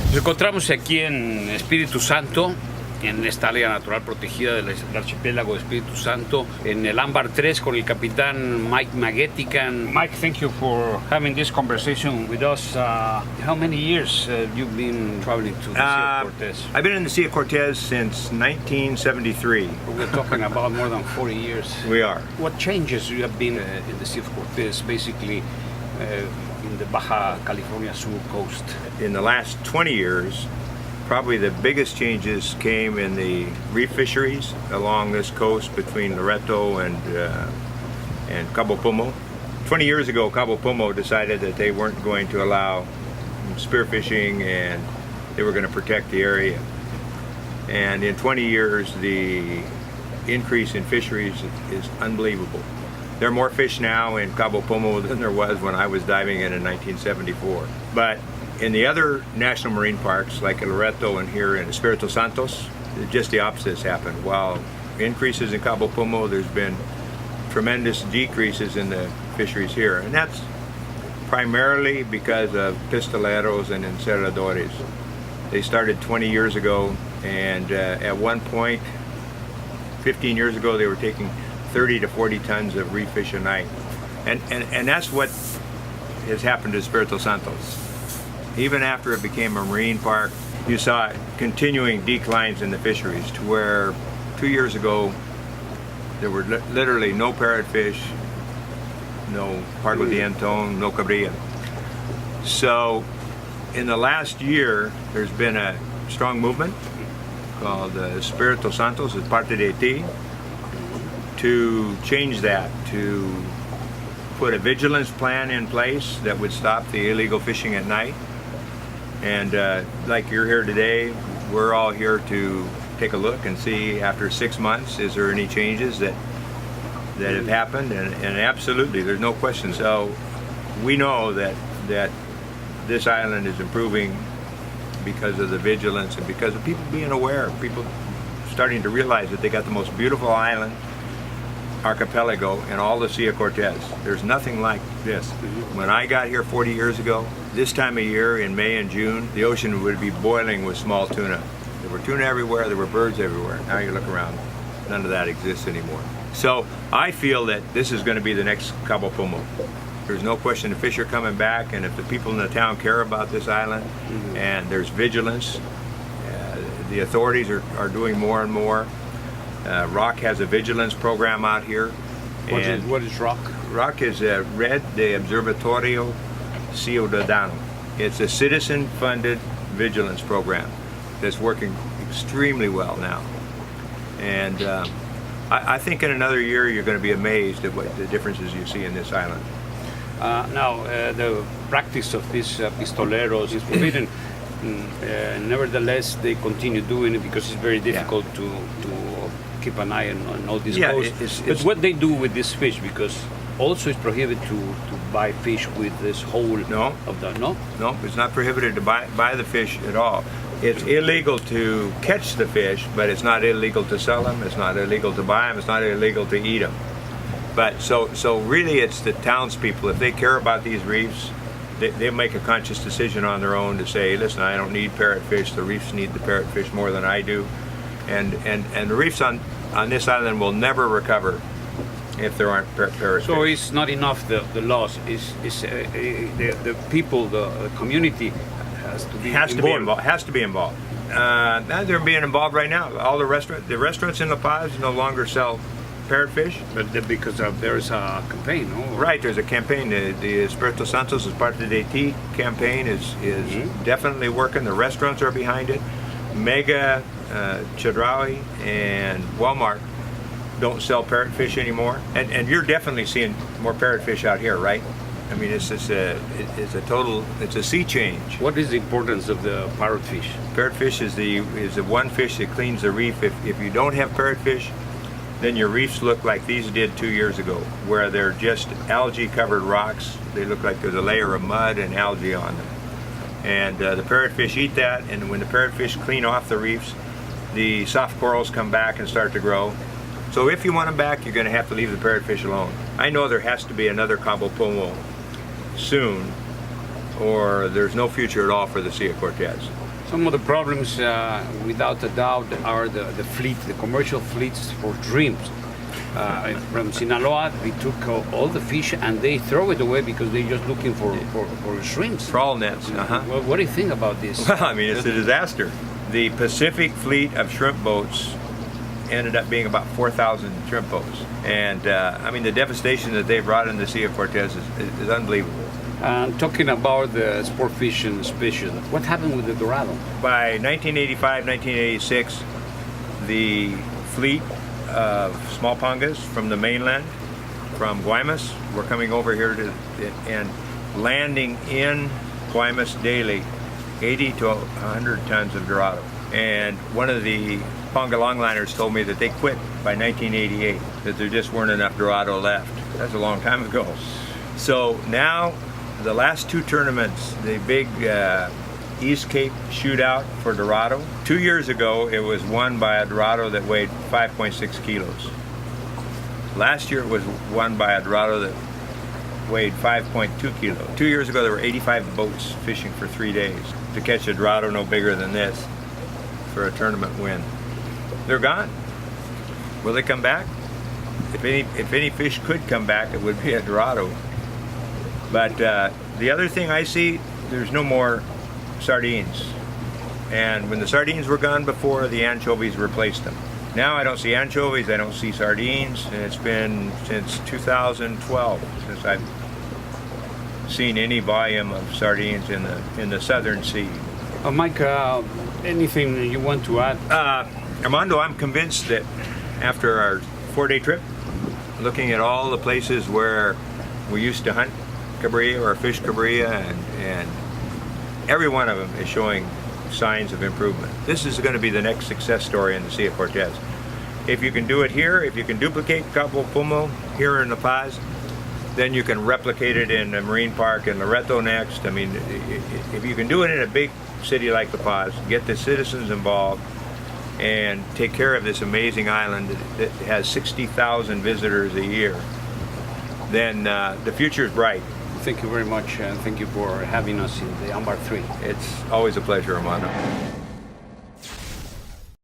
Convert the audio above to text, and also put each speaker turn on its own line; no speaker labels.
Nos encontramos aquí en Espíritu Santo, en esta área natural protegida del archipiélago de Espíritu Santo, en el Ámbar 3 con el capitán Mike McGettigan. Mike, thank you for having this conversation with us. How many years you've been traveling to the Sea of Cortez?
I've been in the Sea of Cortez since 1973.
We're talking about more than 40 years.
We are.
What changes you have been in the Sea of Cortez, basically in the Baja California Sur coast?
In the last 20 years, probably the biggest changes came in the reef fisheries along this coast between Loreto and Cabo Pumo. 20 years ago, Cabo Pumo decided that they weren't going to allow spearfishing and they were going to protect the area. And in 20 years, the increase in fisheries is unbelievable. There are more fish now in Cabo Pumo than there was when I was diving in 1974. But in the other national marine parks, like Loreto and here in Espiritu Santos, just the opposite has happened. While increases in Cabo Pumo, there's been tremendous decreases in the fisheries here. And that's primarily because of pistoleros and encerradores. They started 20 years ago, and at one point, 15 years ago, they were taking 30 to 40 tons of reef fish a night. And that's what has happened to Espiritu Santos. Even after it became a marine park, you saw continuing declines in the fisheries to where 2 years ago there were literally no parrotfish, no pargo dientón, no cabrilla. So in the last year there's been a strong movement called Espiritu Santos as parte de ti to change that, to put a vigilance plan in place that would stop the illegal fishing at night. And like you're here today, we're all here to take a look and see after 6 months, is there any changes that have happened? And absolutely, there's no question. So we know that this island is improving because of the vigilance and because of people being aware, people starting to realize that they got the most beautiful island archipelago in all the Sea of Cortez. There's nothing like this. When I got here 40 years ago, this time of year in May and June, the ocean would be boiling with small tuna. There were tuna everywhere, there were birds everywhere. Now you look around, none of that exists anymore. So I feel that this is going to be the next Cabo Pumo. There's no question the fish are coming back, and if the people in the town care about this island and there's vigilance, the authorities are doing more and more. ROC has a vigilance program out here.
What is ROC?
ROC is Red de Observatorio Ciudadano. It's a citizen-funded vigilance program that's working extremely well now. And I think in another year you're going to be amazed at what the differences you see in this island.
Now, the practice of these pistoleros is forbidden. Nevertheless, they continue doing it because it's very difficult to keep an eye on all these coasts. But what they do with this fish, because also it's prohibited to buy fish with this whole of the No,
it's not prohibited to buy the fish at all. It's illegal to catch the fish, but it's not illegal to sell them. It's not illegal to buy them. It's not illegal to eat them. But so really, it's the townspeople. If they care about these reefs, they make a conscious decision on their own to say, listen, I don't need parrotfish. The reefs need the parrotfish more than I do. And the reefs on this island will never recover if there aren't parrotfish.
So it's not enough the laws. It's the people, the community has to be involved.
Has to be involved. They're being involved right now. All the restaurants in La Paz no longer sell parrotfish.
But because there's a campaign, no?
Right, there's a campaign. The Espiritu Santos as parte de ti campaign is definitely working. The restaurants are behind it. Mega, Chedraui, and Walmart don't sell parrotfish anymore. And you're definitely seeing more parrotfish out here, right? I mean, it's a sea change.
What is the importance of the parrotfish?
Parrotfish is the one fish that cleans the reef. If you don't have parrotfish, then your reefs look like these did 2 years ago, where they're just algae-covered rocks. They look like there's a layer of mud and algae on them. And the parrotfish eat that, and when the parrotfish clean off the reefs, the soft corals come back and start to grow. So if you want them back, you're going to have to leave the parrotfish alone. I know there has to be another Cabo Pumo soon, or there's no future at all for the Sea of Cortez.
Some of the problems, without a doubt, are the fleet, the commercial fleets for shrimps. From Sinaloa, we took all the fish and they throw it away because they're just looking for shrimps.
Trawl nets.
Well, what do you think about this?
Well, I mean, it's a disaster. The Pacific fleet of shrimp boats ended up being about 4,000 shrimp boats. And I mean, the devastation that they brought in the Sea of Cortez is unbelievable.
Talking about the sport fishing species, what happened with the Dorado?
By 1985, 1986, the fleet of small pangas from the mainland, from Guaymas, were coming over here and landing in Guaymas daily 80 to 100 tons of Dorado. And one of the panga longliners told me that they quit by 1988, that there just weren't enough Dorado left. That's a long time ago. So now, the last two tournaments, the big East Cape shootout for Dorado. 2 years ago, it was won by a Dorado that weighed 5.6 kilos. Last year, it was won by a Dorado that weighed 5.2 kilos. 2 years ago, there were 85 boats fishing for 3 days to catch a Dorado no bigger than this for a tournament win. They're gone. Will they come back? If any fish could come back, it would be a Dorado. But the other thing I see, there's no more sardines. And when the sardines were gone before, the anchovies replaced them. Now I don't see anchovies, I don't see sardines, and it's been since 2012 since I've seen any volume of sardines in the Southern Sea.
Mike, anything you want to add?
Armando, I'm convinced that after our 4-day trip, looking at all the places where we used to hunt cabrilla or fish cabrilla, and every one of them is showing signs of improvement. This is going to be the next success story in the Sea of Cortez. If you can do it here, if you can duplicate Cabo Pumo here in La Paz, then you can replicate it in a marine park in Loreto next. I mean, if you can do it in a big city like La Paz, get the citizens involved, and take care of this amazing island that has 60,000 visitors a year, then the future is bright.
Thank you very much, and thank you for having us in the Ambar 3.
It's always a pleasure, Armando.